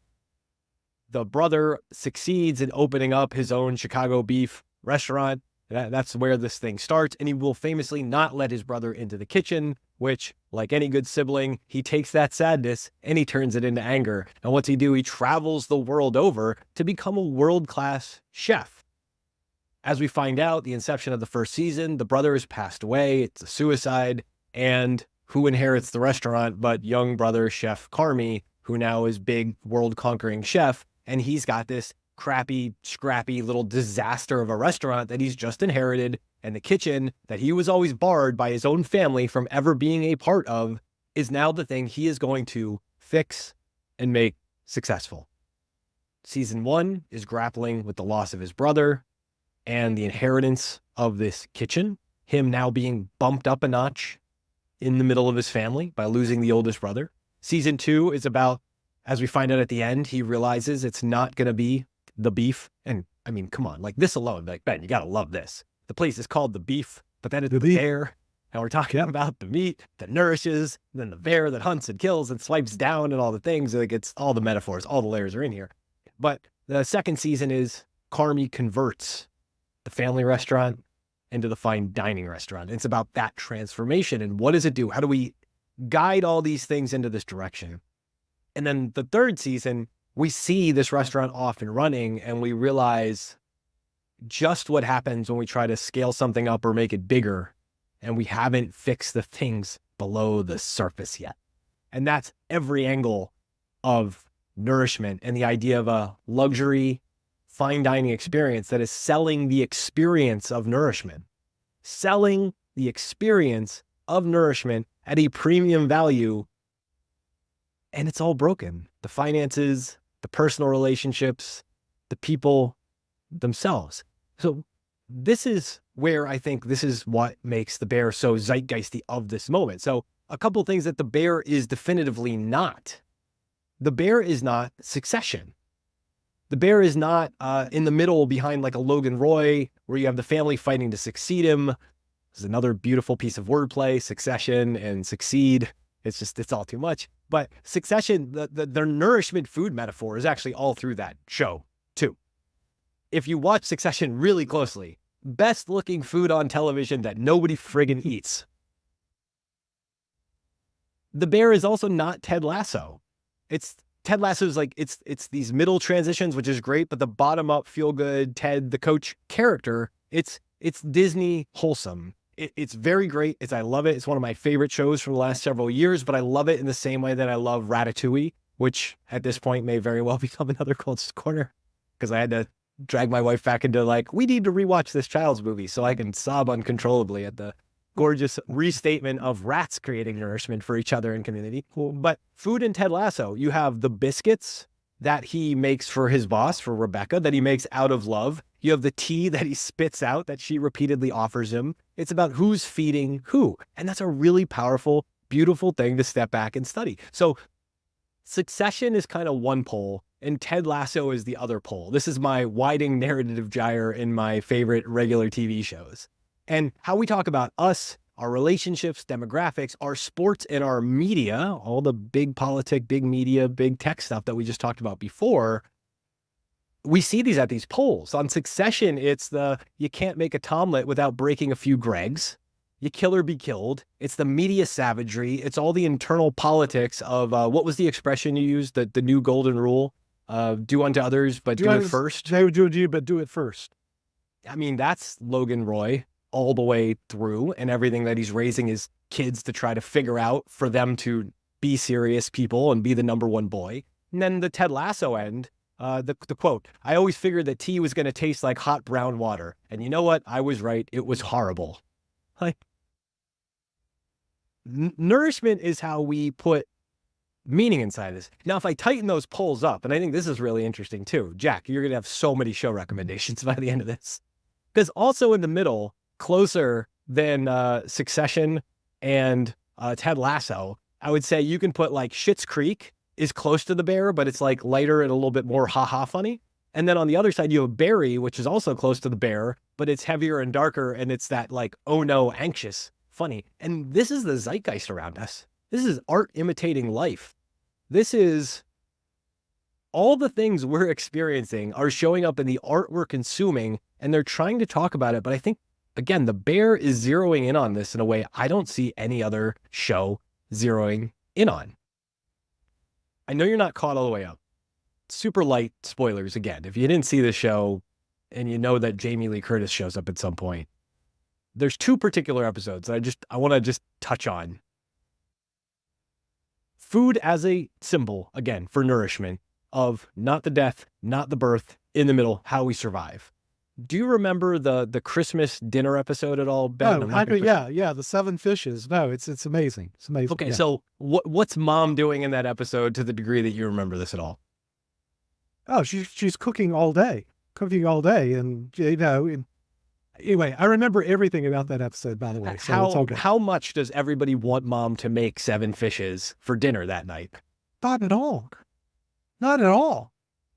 The brother succeeds in opening up his own Chicago beef restaurant. That's where this thing starts. And he will famously not let his brother into the kitchen, which, like any good sibling, he takes that sadness and he turns it into anger. And what's he do? He travels the world over to become a world-class chef. As we find out, the inception of the first season, the brother has passed away. It's a suicide. And who inherits the restaurant but young brother chef Carmy, who now is big world-conquering chef. And he's got this crappy, scrappy little disaster of a restaurant that he's just inherited. And the kitchen that he was always barred by his own family from ever being a part of is now the thing he is going to fix and make successful. Season 1 is grappling with the loss of his brother and the inheritance of this kitchen, him now being bumped up a notch in the middle of his family by losing the oldest brother. Season 2 is about, as we find out at the end, he realizes it's not going to be the beef. And I mean, come on, like this alone, like Ben, you got to love this. The place is called The Beef, but then it's the bear. And we're talking about the meat that nourishes, then the bear that hunts and kills and swipes down and all the things. Like it's all the metaphors, all the layers are in here. But the second season is Carmy converts the family restaurant into the fine dining restaurant. It's about that transformation. And what does it do? How do we guide all these things into this direction? And then the third season, we see this restaurant off and running and we realize just what happens when we try to scale something up or make it bigger and we haven't fixed the things below the surface yet. And that's every angle of nourishment and the idea of a luxury fine dining experience that is selling the experience of nourishment, selling the experience of nourishment at a premium value. And it's all broken. The finances, the personal relationships, the people themselves. So this is where I think this is what makes The Bear so zeitgeisty of this moment. So a couple things that The Bear is definitively not. The Bear is not Succession. The Bear is not in the middle behind like a Logan Roy where you have the family fighting to succeed him. This is another beautiful piece of wordplay, succession and succeed. It's all too much. But Succession, their nourishment food metaphor is actually all through that show too. If you watch Succession really closely, best looking food on television that nobody friggin' eats. The Bear is also not Ted Lasso. Ted Lasso is like, it's these middle transitions, which is great, but the bottom up feel good Ted, the coach character, it's Disney wholesome. It's very great. I love it. It's one of my favorite shows from the last several years, but I love it in the same way that I love Ratatouille, which at this point may very well become another Cultish Corner because I had to drag my wife back into like, we need to rewatch this child's movie so I can sob uncontrollably at the gorgeous restatement of rats creating nourishment for each other in community. But food in Ted Lasso, you have the biscuits that he makes for his boss, for Rebecca, that he makes out of love. You have the tea that he spits out that she repeatedly offers him. It's about who's feeding who. And that's a really powerful, beautiful thing to step back and study. So Succession is kind of one pole and Ted Lasso is the other pole. This is my widening narrative gyre in my favorite regular TV shows. And how we talk about us, our relationships, demographics, our sports, and our media, all the big politic, big media, big tech stuff that we just talked about before, we see these at these polls. On Succession, it's you can't make a tomlet without breaking a few Gregs. You kill or be killed. It's the media savagery. It's all the internal politics of, what was the expression you used? The new golden rule? Do unto others, but do it first. They would do it to you, but do it first. I mean, that's Logan Roy all the way through, and everything that he's raising his kids to try to figure out for them to be serious people and be the number one boy. And then the Ted Lasso end, the quote, I always figured that tea was going to taste like hot brown water. And you know what? I was right. It was horrible. Like, nourishment is how we put meaning inside this. Now, if I tighten those polls up, and I think this is really interesting too, Jack, you're going to have so many show recommendations by the end of this. Because also in the middle, closer than Succession and Ted Lasso. I would say you can put like Schitt's Creek is close to The Bear, but it's like lighter and a little bit more ha-ha funny. And then on the other side, you have Barry, which is also close to The Bear, but it's heavier and darker, and it's that like, oh no, anxious, funny. And this is the zeitgeist around us. This is art imitating life. This is all the things we're experiencing are showing up in the art we're consuming, and they're trying to talk about it. But I think, again, The Bear is zeroing in on this in a way I don't see any other show zeroing in on. I know you're not caught all the way up. Super light spoilers again. If you didn't see the show and you know that Jamie Lee Curtis shows up at some point, there's two particular episodes that I want to just touch on. Food as a symbol, again, for nourishment of not the death, not the birth, in the middle, how we survive. Do you remember the Christmas dinner episode at all, Ben? Yeah, the 7 fishes. No, it's amazing. It's amazing. Okay, yeah. So what's Mom doing in that episode to the degree that you remember this at all? Oh, she's cooking all day, and anyway, I remember everything about that episode. By the way, so it's all good. How much does everybody want Mom to make 7 fishes for dinner that night? Not at all. Not at all.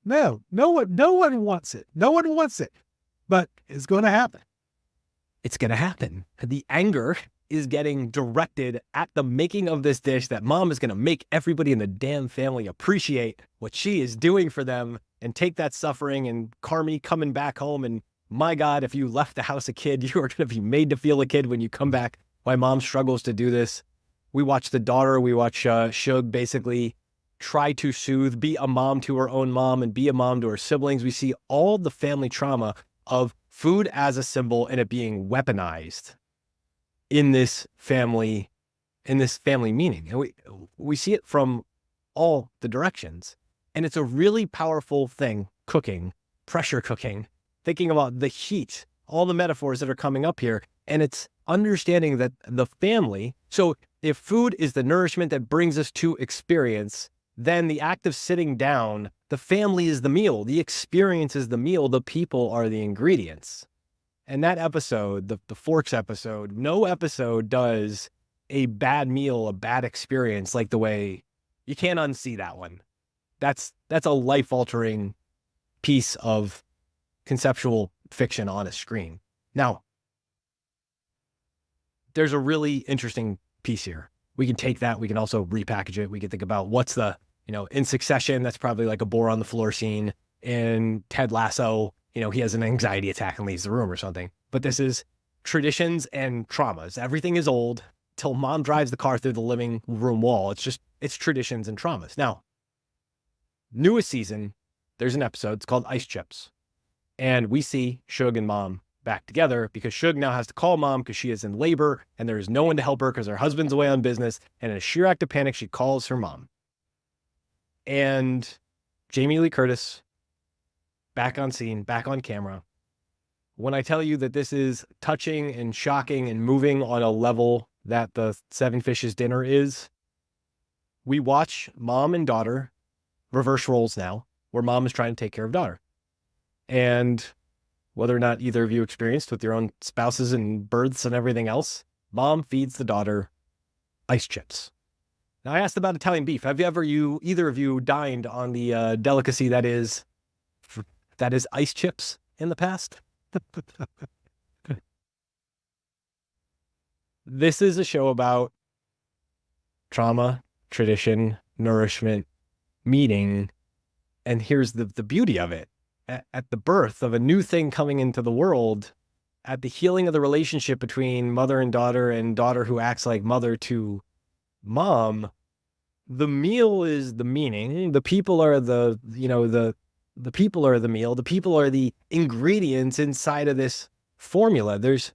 No one wants it. No one wants it, but it's going to happen. It's going to happen. The anger is getting directed at the making of this dish that Mom is going to make everybody in the damn family appreciate what she is doing for them and take that suffering, and Carmy coming back home. And my God, if you left the house a kid, you are going to be made to feel a kid when you come back. Why Mom struggles to do this. We watch the daughter, we watch Shug basically try to soothe, be a mom to her own mom and be a mom to her siblings. We see all the family trauma of food as a symbol and it being weaponized in this family meaning. And we see it from all the directions. And it's a really powerful thing, cooking, pressure cooking, thinking about the heat, all the metaphors that are coming up here. And it's understanding that the family, so if food is the nourishment that brings us to experience, then the act of sitting down, the family is the meal, the experience is the meal, the people are the ingredients. And that episode, the Forks episode, no episode does a bad meal, a bad experience like the way you can't unsee that one. That's a life-altering piece of conceptual fiction on a screen. Now, there's a really interesting piece here. We can take that, we can also repackage it. We can think about what's in Succession, that's probably like a bore on the floor scene. In Ted Lasso, he has an anxiety attack and leaves the room or something. But this is traditions and traumas. Everything is old till Mom drives the car through the living room wall. It's traditions and traumas. Now, newest season, there's an episode, it's called Ice Chips. And we see Shug and Mom back together because Shug now has to call Mom because she is in labor and there is no one to help her because her husband's away on business. And in a sheer act of panic, she calls her mom. And Jamie Lee Curtis, back on scene, back on camera. When I tell you that this is touching and shocking and moving on a level that the 7 Fishes dinner is, we watch mom and daughter reverse roles now, where mom is trying to take care of daughter. And whether or not either of you experienced with your own spouses and births and everything else, mom feeds the daughter ice chips. Now, I asked about Italian beef. Have either of you dined on the delicacy that is ice chips in the past? This is a show about trauma, tradition, nourishment, meeting, and here's the beauty of it. At the birth of a new thing coming into the world, at the healing of the relationship between mother and daughter who acts like mother to mom, the meal is the meaning. The people are the people are the meal. The people are the ingredients inside of this formula. There's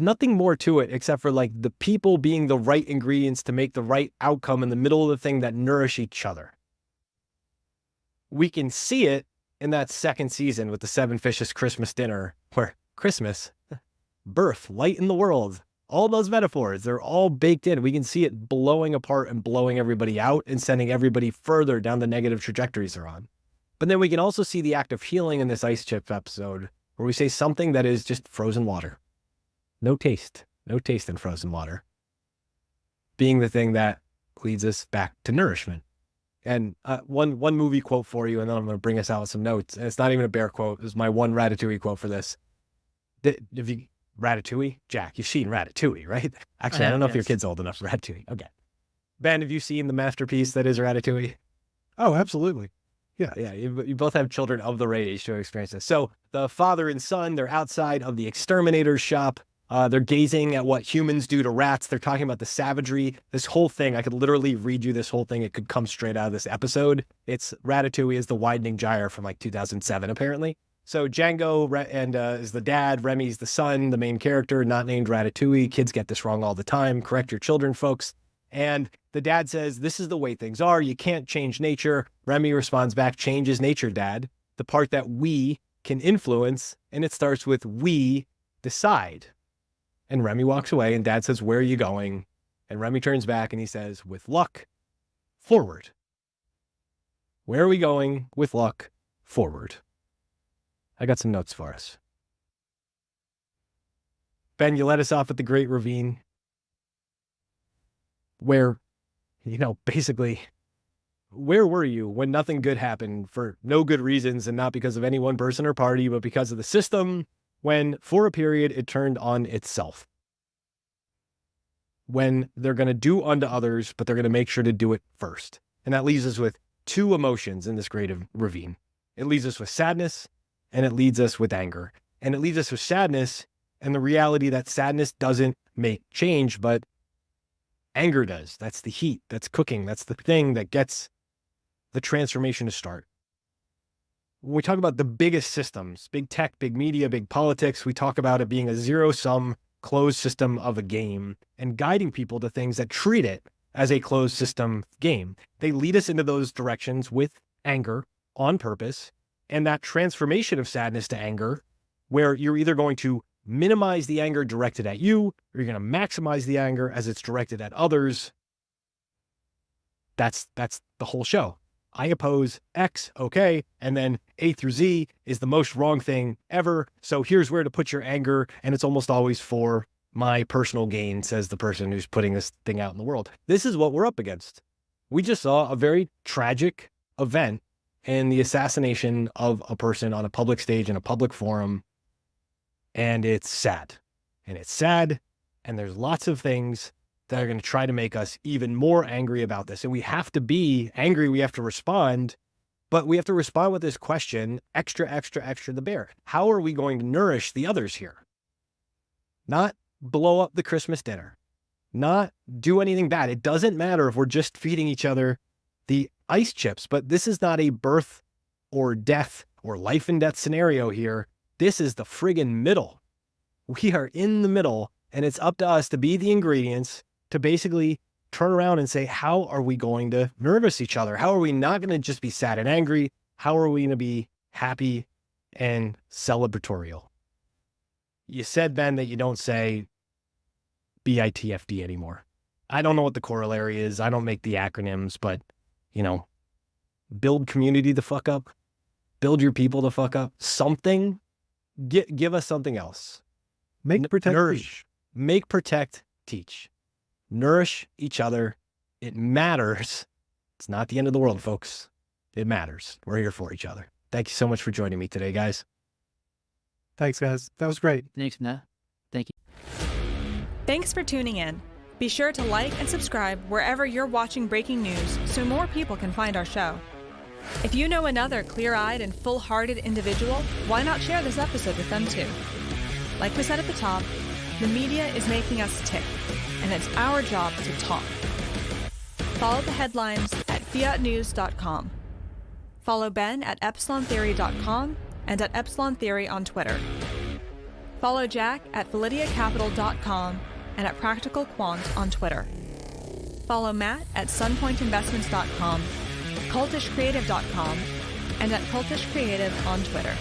nothing more to it except for like the people being the right ingredients to make the right outcome in the middle of the thing that nourish each other. We can see it in that second season with the 7 Fishes Christmas dinner, where Christmas, birth, light in the world, all those metaphors, they're all baked in. We can see it blowing apart and blowing everybody out and sending everybody further down the negative trajectories they're on. But then we can also see the act of healing in this Ice Chip episode, where we say something that is just frozen water. No taste in frozen water. Being the thing that leads us back to nourishment. And one movie quote for you, and then I'm going to bring us out with some notes. And it's not even a bear quote. It was my one Ratatouille quote for this. Ratatouille? Jack, you've seen Ratatouille, right? Actually, I don't know if your kid's old enough for Ratatouille. Okay. Ben, have you seen the masterpiece that is Ratatouille? Oh, absolutely. Yeah. Yeah, you both have children of the right age to experience this. So the father and son, they're outside of the exterminator's shop. They're gazing at what humans do to rats. They're talking about the savagery. This whole thing, I could literally read you this whole thing. It could come straight out of this episode. It's Ratatouille is the widening gyre from like 2007, apparently. So Django is the dad. Remy's the son, the main character, not named Ratatouille. Kids get this wrong all the time. Correct your children, folks. And the dad says, this is the way things are. You can't change nature. Remy responds back, change is nature, Dad. The part that we can influence, and it starts with we decide. And Remy walks away, and Dad says, where are you going? And Remy turns back, and he says, with luck, forward. Where are we going? With luck, forward. I got some notes for us. Ben, you let us off at the Great Ravine, where, basically, where were you when nothing good happened for no good reasons and not because of any one person or party, but because of the system, when, for a period, it turned on itself? When they're going to do unto others, but they're going to make sure to do it first. And that leaves us with two emotions in this Great Ravine. It leaves us with sadness, and it leads us with anger. And it leaves us with sadness and the reality that sadness doesn't make change, but anger does. That's the heat. That's cooking. That's the thing that gets the transformation to start. When we talk about the biggest systems, big tech, big media, big politics, we talk about it being a zero-sum closed system of a game and guiding people to things that treat it as a closed system game. They lead us into those directions with anger on purpose, and that transformation of sadness to anger, where you're either going to minimize the anger directed at you, or you're going to maximize the anger as it's directed at others. That's the whole show. I oppose X, okay, and then A through Z is the most wrong thing ever, so here's where to put your anger, and it's almost always for my personal gain, says the person who's putting this thing out in the world. This is what we're up against. We just saw a very tragic event in the assassination of a person on a public stage in a public forum, and it's sad. And it's sad, and there's lots of things that are going to try to make us even more angry about this. And we have to be angry. We have to respond, but we have to respond with this question, extra, extra, extra the bear. How are we going to nourish the others here? Not blow up the Christmas dinner, not do anything bad. It doesn't matter if we're just feeding each other the ice chips, but this is not a birth or death or life and death scenario here. This is the friggin' middle. We are in the middle, and it's up to us to be the ingredients to basically turn around and say, how are we going to nourish each other? How are we not going to just be sad and angry? How are we going to be happy and celebratorial? You said, Ben, that you don't say BITFD anymore. I don't know what the corollary is. I don't make the acronyms, but, build community the fuck up. Build your people the fuck up. Something. Give us something else. Make, protect, nourish. teach. Make, protect, teach. Nourish each other. It matters. It's not the end of the world, folks. It matters. We're here for each other. Thank you so much for joining me today, guys. Thanks, guys. That was great. Thanks, Matt. Thank you. Thanks for tuning in. Be sure to like and subscribe wherever you're watching breaking news so more people can find our show. If you know another clear-eyed and full-hearted individual, why not share this episode with them too? Like we said at the top, the media is making us tick, and it's our job to talk. Follow the headlines at fiatnews.com. Follow Ben at epsilontheory.com and at Epsilon Theory on Twitter. Follow Jack at validiacapital.com and at Practical Quant on Twitter. Follow Matt at sunpointinvestments.com, cultishcreative.com, and at Cultish Creative on Twitter.